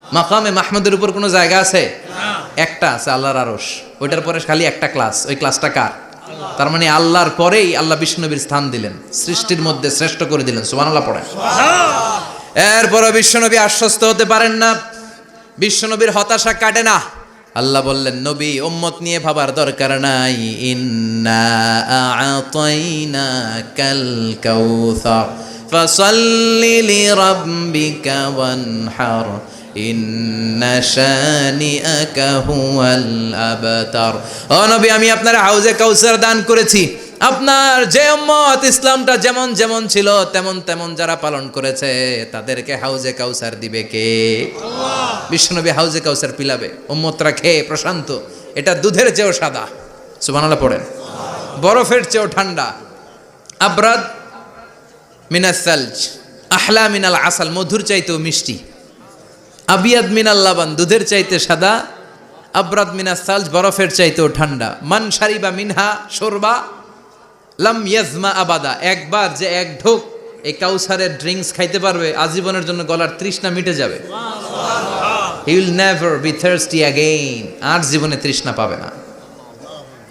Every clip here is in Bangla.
মাকামে মাহমুদের উপর কোনো জায়গা আছে? একটা আছে, আল্লাহর আরশ। ওইটার পরে খালি একটা ক্লাস, ওই ক্লাসটা কার? তার মানে আল্লাহর পরেই আল্লাহ বিশ্বনবীর স্থান দিলেন, সৃষ্টির মধ্যে শ্রেষ্ঠ করে দিলেন। সুবহানাল্লাহ পড়েন। এরপরও বিশ্বনবী আশ্বস্ত হতে পারেন না, বিশ্বনবীর হতাশা কাটে না। আল্লাহ বললেন, নবী উম্মত নিয়ে ভাবার দরকার নাই। ইন্না আ'তাইনাকাল কাউসার ফাসাল্লি লিরাব্বিকা ওয়ানহার ইন্না শানিআকা হুয়াল আবতার। ও নবী, আমি আপনার হাউজে কাউসার দান করেছি। আপনার যে উম্মত ইসলামটা যেমন যেমন ছিল তেমন তেমন যারা পালন করেছে তাদেরকে হাউজে কাউসার দিবে কে? আল্লাহ। বিশ্বনবী হাউজে কাউসার পিলাবে, উম্মতরা খেয়ে প্রশান্ত। এটা দুধের চেয়েও সাদা, সুবহানাল্লাহ পড়েন, বরফের চেয়েও ঠান্ডা। আবরাদ মিনাস সালজ আহলা মিনাল আসাল, মধুর চাইতেও মিষ্টি। আবিয়াদ মিনাল লাবান, দুধের চাইতে সাদা। আবরাদ মিনাস সালজ, বরফের চাইতেও ঠান্ডা। মান শারিবা মিনহা শরবা লাম ইয়াজমা আবাদা, একবার যে এক ঢোক এই কাউসারের ড্রিঙ্কস খাইতে পারবে আজীবনের জন্য গলার তৃষ্ণা মিটে যাবে। He will never be thirsty again, আর জীবনে তৃষ্ণা পাবে না।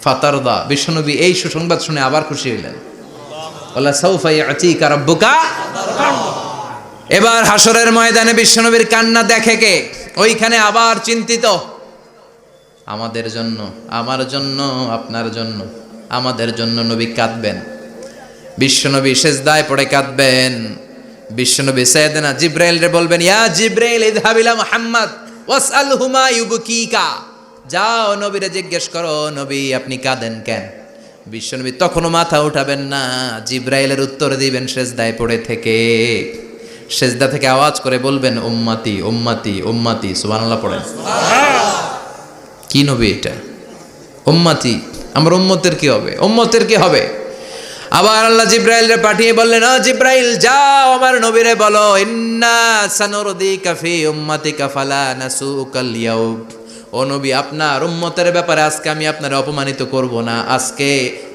ফাতারদা, বিশ্বনবী এই সুসংবাদ শুনে আবার খুশি হইলেন। ওয়ালা সাউফা ইয়াতিকা রাব্বুকা। এবার হাসরের ময়দানে বিশ্বনবীর কান্না দেখে কে? ওইখানে আবার চিন্তিত, আমাদের জন্য, আমার জন্য, আপনার জন্য, আমাদের জন্য নবী কাঁদবেন। বিশ্বনবী সেজদায় পড়ে কাঁদবেন। বিশ্বনবী সাইয়েদনা জিবরাইলরে বলবেন, ইয়া জিবরাইল ইযহাব ইলা মুহাম্মদ ওয়াসআলহু মা ইউবকিকা, যাও নবীরে জিজ্ঞেস করো, নবী আপনি কাঁদেন কেন? বিশ্বনবী তখনও মাথা উঠাবেন না, জিবরাইলের উত্তর দিবেন সেজদায় পড়ে থেকে। সেজদা থেকে আওয়াজ করে বলবেন, উম্মতি উম্মতি উম্মতি। সুবহানাল্লাহ পড়েন। কি নবী এটা? উম্মতি, আমার উম্মতের কি হবে? উম্মতের কি হবে? আবার আল্লাহ জিবরাইলরে পাঠিয়ে বললেন, ও জিবরাইল যাও আমার নবীরে বলো, ইন্না সানুরদিকা ফি উম্মতিকা ফালা নাসুকাল ইয়াউম। ও নবী, আপনার উম্মতের ব্যাপারে আজকে আমি আপনার অপমানিত করব না। আজকে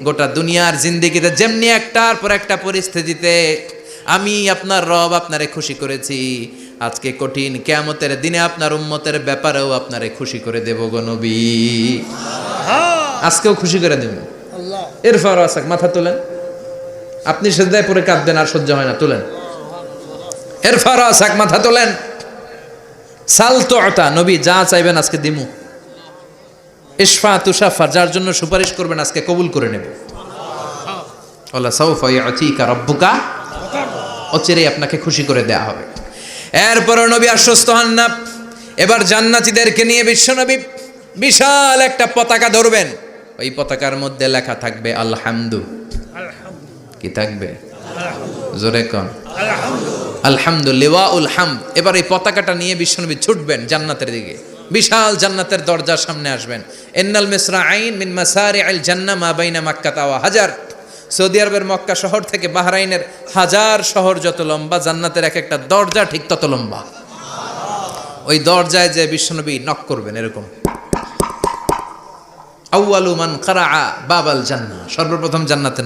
গোটা দুনিয়ার জিন্দেগিতে যেমনি একটার পর একটা পরিস্থিতিতে আমি আপনার রব আপনারে খুশি করেছি, আজকে কঠিন কিয়ামতের দিনে আপনার উম্মতের ব্যাপারেও আপনারে খুশি করে দেব গো নবী। আজকেও খুশি করে দেব। এরপর আসাক, মাথা তোলেন। আপনি সেজদায় পড়ে কাঁদবেন, আর সহ্য হয় না, তোলেন। এরপর আসাক, মাথা তোলেন। সাল তুতা, নবী যা চাইবেন আজকে দিমু। ইশফা তুশাফা, যার জন্য সুপারিশ করবেন আজকে কবুল করে নেব। ওয়ালা সাউফা ইয়াতিকা রাব্বুকা, অচিরে আপনাকে খুশি করে দেয়া হবে। এরপর নবী আশ্বস্ত হন না। এবার জান্নাতীদেরকে নিয়ে বিশ্বনবী বিশাল একটা পতাকা ধরবেন। ওই পতাকার মধ্যে লেখা থাকবে আলহামদু। কি থাকবে? জোরে কোন আলহামদুলিল্লাহ উল হামদ। এবার এই পতাকাটা নিয়ে বিশ্বনবী ছুটবেন জান্নাতের দিকে। বিশাল জান্নাতের দরজার সামনে আসবেন। ইন্নাল মিসরাঈন মিন মাসারিআল জান্নাহ মা বাইনা মাক্কাতা ওয়া হাজার। সৌদি আরবের মক্কা শহর থেকে বাহরাইনের হাজার শহর যত লম্বা, জান্নাতের এক একটা দরজা ঠিক তত লম্বা। ওই দরজায় যে বিশ্বনবী নক করবেন এরকম, আউয়ালু মান কারাআ বাবাল জান্নাহ, সর্বপ্রথম জান্নাতে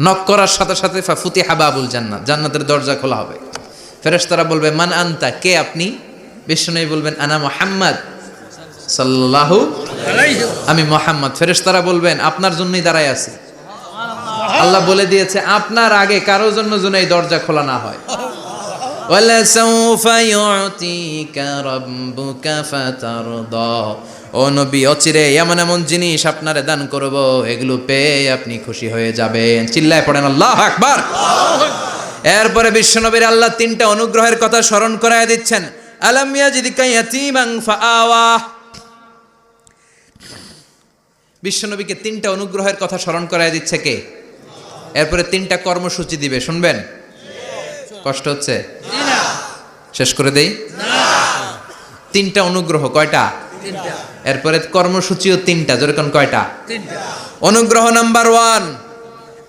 নক করার সাথে সাথে ফাফুতিহা বাবুল জান্নাহ, জান্নাতের দরজা খোলা হবে। ফেরেশতারা বলবে, মান আনতা, কে আপনি? বিশ্বনবী বলবেন, আনা মুহাম্মদ সাল্লাল্লাহু আলাইহি, আমি মুহাম্মদ। ফেরেশতারা বলবেন, আপনার জন্যই দাঁড়ায় আছি। আল্লাহ বলে দিয়েছে আপনার আগে কারো জন্য যেন এই দরজা খোলা না হয়। ওয়ালা সাউফা ইউতিকা রাব্বুকা ফাতারদা, ও নবী অচিরে এমন এমন জিনিস আপনারে দান করব, এগুলো পেয়ে আপনি খুশি হয়ে যাবেন। চিল্লায় পড়েন আল্লাহু আকবার। এরপরে বিশ্বনবীর আল্লাহ তিনটা অনুগ্রহের কথা স্মরণ করায় দিচ্ছেন। আলাম ইয়াজিদকা ইয়াতীমান ফাআওয়া, বিশ্বনবীকে তিনটা অনুগ্রহের কথা স্মরণ করায় দিচ্ছে কে? এরপরে তিনটা কর্মসূচি দিবে, শুনবেন? কষ্ট হচ্ছে? শেষ করে দেই? তিনটা অনুগ্রহ, কয়টা? এরপরে কর্মসূচিও তিনটা, যেরকম কয়টা? অনুগ্রহ নাম্বার 1,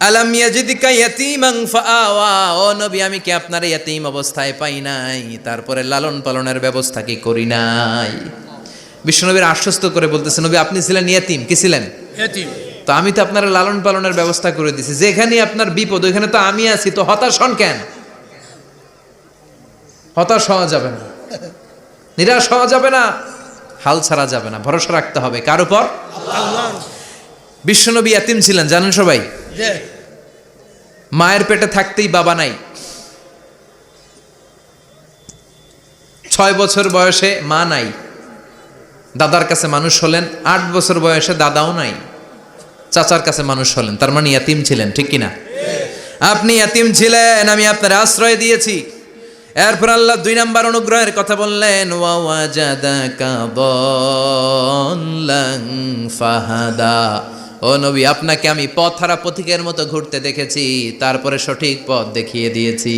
আলাম ইয়াজিদকা ইয়াতীমান ফাআওয়া, ও নবী আমি কি আপনার ইয়াতীম অবস্থায় পাই নাই, তারপরে লালন পালনের ব্যবস্থা কি করি নাই? বিশ্বনবীর আশ্বস্ত করে বলতেছে, নবী আপনি ছিলেন ইয়াতীম। কি ছিলেন? ইয়াতীম। তো আমি তো আপনার লালন পালনের ব্যবস্থা করে দিছি। যেখানে আপনার বিপদ ওইখানে তো আমি আছি, তো হতাশ হন কেন? হতাশ হওয়া যাবে না। নিরাশ হওয়া যাবে না, হাল ছাড়া যাবে না, ভরসা রাখতে হবে কার উপর? আল্লাহর। বিশ্বনবী এতিম ছিলেন জানেন সবাই। জি। মায়ের পেটে থাকতেই বাবা নাই, 6 বছর বয়সে মা নাই, দাদার কাছে মানুষ হলেন, 8 বছর বয়সে দাদাও নাই, চাচার কাছে মানুষ হলেন, তার মানে ইয়াতিম ছিলেন, ঠিক কিনা? আপনি ইয়াতিম ছিলেন, আমি আপনার আশ্রয় দিয়েছি। এরপর আল্লাহ 2 নম্বর অনুগ্রহের কথা বললেন, ওয়া ওয়াজাদাকা দাল্লান ফাহাদা। ও নবী, আপনাকে আমি পথহারা পথিকের মতো ঘুরতে দেখেছি, তারপরে সঠিক পথ দেখিয়ে দিয়েছি।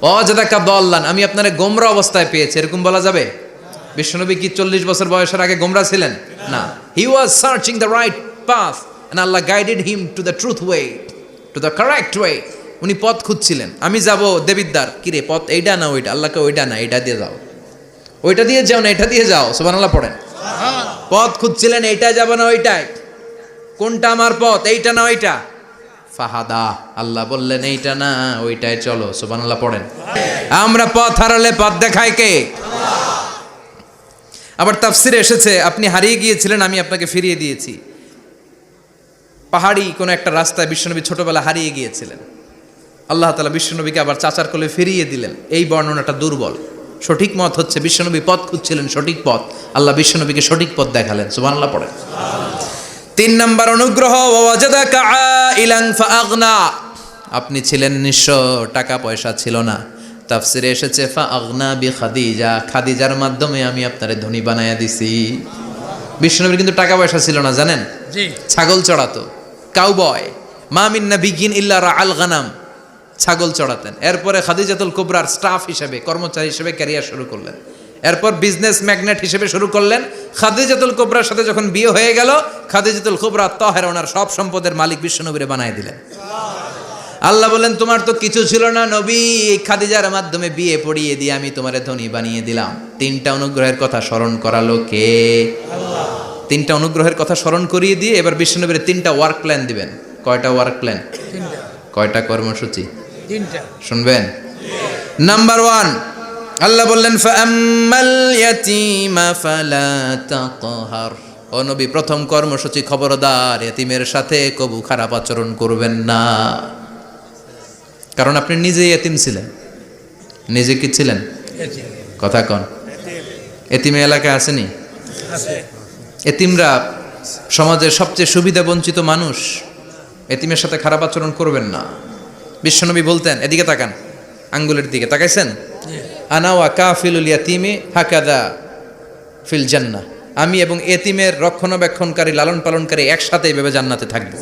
ওয়াজাদাকা দাল্লান, আমি আপনারে গোমরা অবস্থায় পেয়েছি, এরকম বলা যাবে? বিশ্বনবী কি 40 বছর বয়সের আগে গোমরা ছিলেন? না, he was searching the right path and Allah guided him to the truth way, to the correct way. উনি পথ খুঁজছিলেন। আমি যাব দেবিদ্দার, কিরে পথ এইটা না ওইটা? আল্লাহকে ওইটা না, এইটা দিয়ে যাও, ওইটা দিয়ে যাও না, এটা দিয়ে যাও। সুবহানাল্লাহ পড়েন। পথ খুঁজছিলেন, এইটা যাব না ওইটাই, কোনটা আমার পথ, এইটা না ওইটা? ফাহাদা, আল্লাহ বললেন এইটা না ওইটাই চলো। সুবহানাল্লাহ পড়েন। আমরা পথ হারালে পথ দেখায় কে? আবার তাফসিরে এসেছে, আপনি হারিয়ে গিয়েছিলেন, আমি আপনাকে ফিরিয়ে দিয়েছি। পাহাড়ি কোন একটা রাস্তায় বিশ্বনবী ছোটবেলা হারিয়ে গিয়েছিলেন, আল্লাহ তাআলা বিশ্বনবীকে আবার চাচার কোলে ফিরিয়ে দিলেন। এই বর্ণনাটা দুর্বল। সঠিক মত হচ্ছে বিশ্বনবী পথ খুঁজছিলেন, সঠিক পথ, আল্লাহ বিশ্বনবীকে সঠিক পথ দেখালেন। সুবহানাল্লাহ পড়েন। 3 নম্বর অনুগ্রহ, ওয়াজাদাকা আইলান ফাআগনা, আপনি ছিলেন নিঃস্ব, টাকা পয়সা ছিল না। তাফসিরে এসেছে ফাআগনা বিখাদিজা, খাদিজার মাধ্যমে আমি আপনারে ধনী বানায়া দিছি। বিশ্বনবীর কিন্তু টাকা পয়সা ছিল না জানেন, জি। ছাগল চড়াতো, কাউবয়। মা মিন নাবিয়্যিন ইল্লা রাআল গানাম, ছাগল চড়াতেন। এরপরে খাদিজাতুল কুবরার স্টাফ হিসেবে, কর্মচারী হিসেবে ক্যারিয়ার শুরু করলেন। এরপর বিজনেস ম্যাগনেট হিসেবে শুরু করলেন। খাদিজাতুল কুবরার সাথে যখন বিয়ে হয়ে গেল, খাদিজাতুল কুবরা তাহেরা, ওনার সব সম্পদের মালিক বিশ্বনবীরে বানায় দিলেন। আল্লাহ বলেন, তোমার তো কিছু ছিল না নবী, খাদিজার মাধ্যমে বিয়ে পড়িয়ে দিয়ে আমি তোমারে ধনী বানিয়ে দিলাম। 3টা অনুগ্রহের কথা স্মরণ করালো কে? আল্লাহ। 3টা অনুগ্রহের কথা স্মরণ করিয়ে দিয়ে এবার বিশ্বনবীর 3টা ওয়ার্ক প্ল্যান দিবেন। কয়টা ওয়ার্ক প্ল্যান? 3টা। কয়টা কর্মসূচি? 3টা। শুনবেন। নাম্বার 1, আল্লাহ বললেন ফাআম্মাল ইয়াতীমা ফালা তাকহার। ও নবী, প্রথম কর্মসূচি, খবরদার এতিমের সাথে কবু খারাপ আচরণ করবেন না। কারণ আপনি নিজেই এতিম ছিলেন। নিজে কি ছিলেন? কথা কন। এতিমে এলাকায় আসেনি? আছে। এতিমরা সমাজের সবচেয়ে সুবিধা বঞ্চিত মানুষ। এতিমের সাথে খারাপ আচরণ করবেন না। বিশ্বনবী বলতেন, এদিকে তাকান, আঙ্গুলের দিকে তাকাইছেন, আনা ওয়া কাফিলুল ইয়াতীমি হাকাদা ফিল জান্নাহ, আমি এবং এতিমের রক্ষণাবেক্ষণকারী, লালন পালনকারী একসাথে এইভাবে জান্নাতে থাকবো।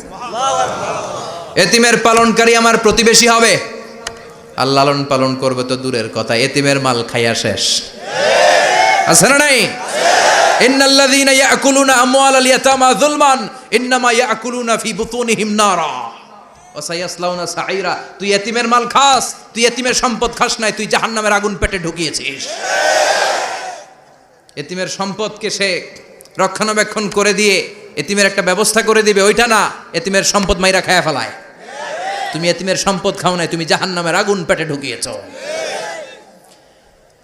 এতিমের পালনকারী আমার প্রতিবেশী হবে, আর লালন পালন করবে তো দূরের কথা, এতিমের মাল খাইয়া শেষ। আছে না নাই? ইন্নাল্লাযীনা ইয়াকুলুনা আমওয়ালাল ইয়াতামা যুলমান ইন্নামা ইয়াকুলুনা ফি বুতুনিহিম নারা ওয়া সায়াসলাউনা সাঈরা। তুই এতিমের মাল খাস, তুই এতিমের সম্পদ খাস নাই, তুই জাহান্নামের আগুন পেটে ঢুকিয়েছিস। এতিমের সম্পদকে সে রক্ষণাবেক্ষণ করে দিয়ে এতিমের একটা ব্যবস্থা করে দিবে, ওইটা না, এতিমের সম্পদ মাইরা খায়া ফেলায়। তুমি এতিমের সম্পদ খাও নাই, তুমি জাহান্নামের আগুন পেটে ঢুকিয়েছ।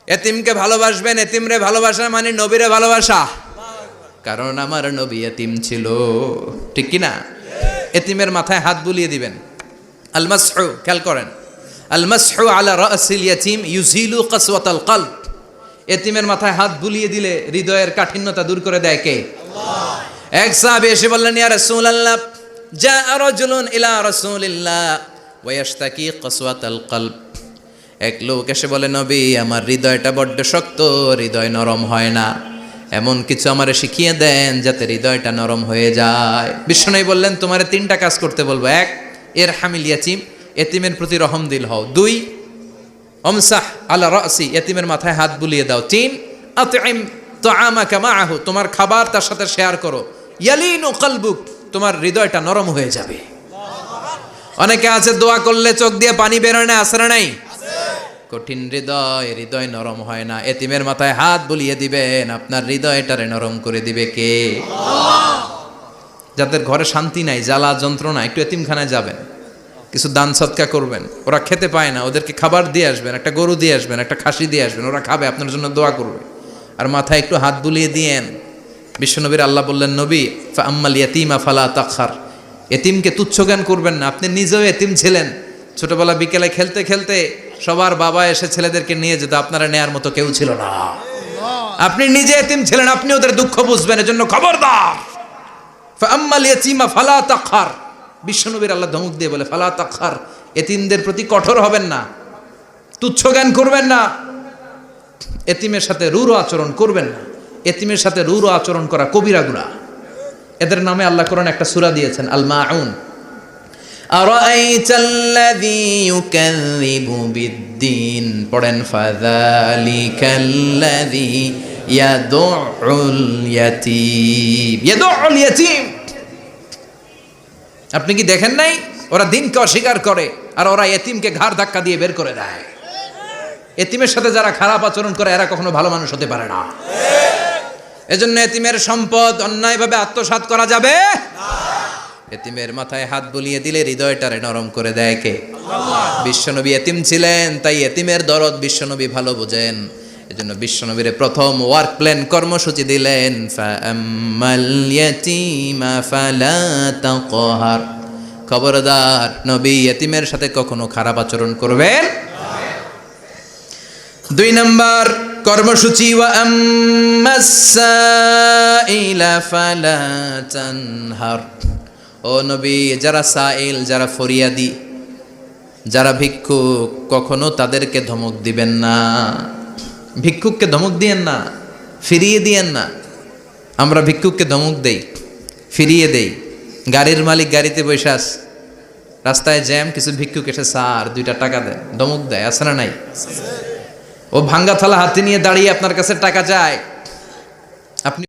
এতিমকে ভালোবাসবেন, এতিমরে ভালোবাসা মানে নবীরে ভালোবাসা। কারণ আমার নবী এতিম ছিল, ঠিক কি না? এতিমের মাথায় হাত বুলিয়ে দিবেন। আল মাসহু, খেয়াল করেন, আল মাসহু আলা রাসিল ইয়াতীম ইউজিলু কাসওয়াতাল কলব। এতিমের মাথায় হাত বুলিয়ে দিলে হৃদয়ের কাঠিন্যতা দূর করে দেয় কে? আল্লাহ। এক সাহাবী এসে বললেন, ইয়া রাসূলুল্লাহ, জাআ রাজুলুন ইলা রাসূলিল্লাহ ওয়া ইয়াশতাকি কাসওয়াতাল কলব। এক লোক এসে বলে, নবী, আমার হৃদয়টা বড্ড শক্ত, হৃদয় নরম হয় না, এমন কিছু আমারে শিখিয়ে দেন যাতে হৃদয়টা নরম হয়ে যায়। বিশ্বনবী বললেন, তোমারে 3টা কাজ করতে বলবো। 1, ইরহামিল ইয়াতীম, এতিমের প্রতি রহম দিল হও। 2, আমসাহ আলা রাসি, এতিমের মাথায় হাত বুলিয়ে দাও। 3, আতইম তাআমাকা মাআহু, তোমার খাবার তার সাথে শেয়ার করো। ইয়ালিনু কলবুক, তোমার হৃদয়টা নরম হয়ে যাবে। অনেকে আছে দোয়া করলে চোখ দিয়ে পানি বের হয় না, আছে না নাই? কঠিন হৃদয়, হৃদয় নরম হয় না। এতিমের মাথায় হাত বুলিয়ে দিবেন, আপনার হৃদয়টারে নরম করে দিবে কে? আল্লাহ। যাদের ঘরে শান্তি নাই, জ্বালা যন্ত্রণা, একটু এতিমখানায় যাবেন, কিছু দান সৎকা করবেন। ওরা খেতে পায় না, ওদেরকে খাবার দিয়ে আসবেন, একটা গরু দিয়ে আসবেন, একটা খাসি দিয়ে আসবেন, ওরা খাবে, আপনার জন্য দোয়া করবে। আর মাথায় একটু হাত বুলিয়ে দিয়েন। বিশ্বনবীর আল্লাহ বললেন, নবী ফা আম্মাল ইয়াতীমা ফালা তাখহার, এতিমকে তুচ্ছ জ্ঞান করবেন না। আপনি নিজেও এতিম ছিলেন, ছোটবেলা বিকেলে খেলতে খেলতে সবার বাবা এসে ছেলেদেরকে নিয়ে যেত, আপনারা নেয়ার মতো কেউ ছিল না। আপনি নিজে এতিম ছিলেন, আপনি ওদের দুঃখ বুঝবেন, এজন্য খবরদার। ফা আম্মাল ইয়াতীমা ফালা তাখহার, বিশ্বনবীর আল্লাহ ধমক দিয়ে বলে ফালা তাখহার, এতিমদের প্রতি কঠোর হবেন না, তুচ্ছ জ্ঞান করবেন না, এতিমের সাথে রূঢ় আচরণ করবেন না। এতিমের সাথে রূঢ় আচরণ করা কবিরা গুনাহ। এদের নামে আল্লাহ কোরআন একটা সূরা দিয়েছেন, আল মাউন। আরাআইতাল্লাযী ইউকাযযিবু বিদ্দীন, পড়েন ফাযালিকাল্লাযী ইয়াদুউল ইয়াতীম। ইয়াদুউল ইয়াতীম, আপনি কি দেখেন নাই ওরা দিনকে অস্বীকার করে আর ওরা এতিমকে ঘাড় ধাক্কা দিয়ে বের করে দেয়। এতিমের সাথে যারা খারাপ আচরণ করে এরা কখনো ভালো মানুষ হতে পারে না। এজন্য এতিমের সম্পদ অন্যায়ভাবে আত্মসাৎ করা যাবে না। এতিমের মাথায় হাত বুলিয়ে দিলে হৃদয়টারে নরম করে দেয় কে? আল্লাহ। বিশ্বনবী এতিম ছিলেন, তাই এতিমের দরদ বিশ্বনবী ভালো বোঝেন। এজন্য বিশ্বনবীর প্রথম ওয়ার্ক প্ল্যান কর্মসূচি দিলেন, ফাআম্মাল ইয়াতীমা ফালা তাকহার, খবরদার নবী এতিমের সাথে কখনো খারাপ আচরণ করবেন। 2 নম্বর কর্মসূচি, ওয়া আম্মাস সাইলা ফালা তানহার, ও নবী যারা সাইল, যারা ফরিয়াদি, যারা ভিক্ষুক, কখনো তাদেরকে ধমক দিবেন না। ভিক্ষুককে ধমক দিয়েন না, ফিরিয়ে দিয়েন না। আমরা ভিক্ষুককে ধমক দেই, ফিরিয়ে দেই। গাড়ির মালিক গাড়িতে বসে আছে, রাস্তায় জ্যাম, কিছু ভিক্ষুক এসে স্যার 2টা টাকা দেন, ধমক দেয়, আছে না নাই? ও ভাঙ্গা থালা হাতে নিয়ে দাঁড়িয়ে আপনার কাছে টাকা চায়,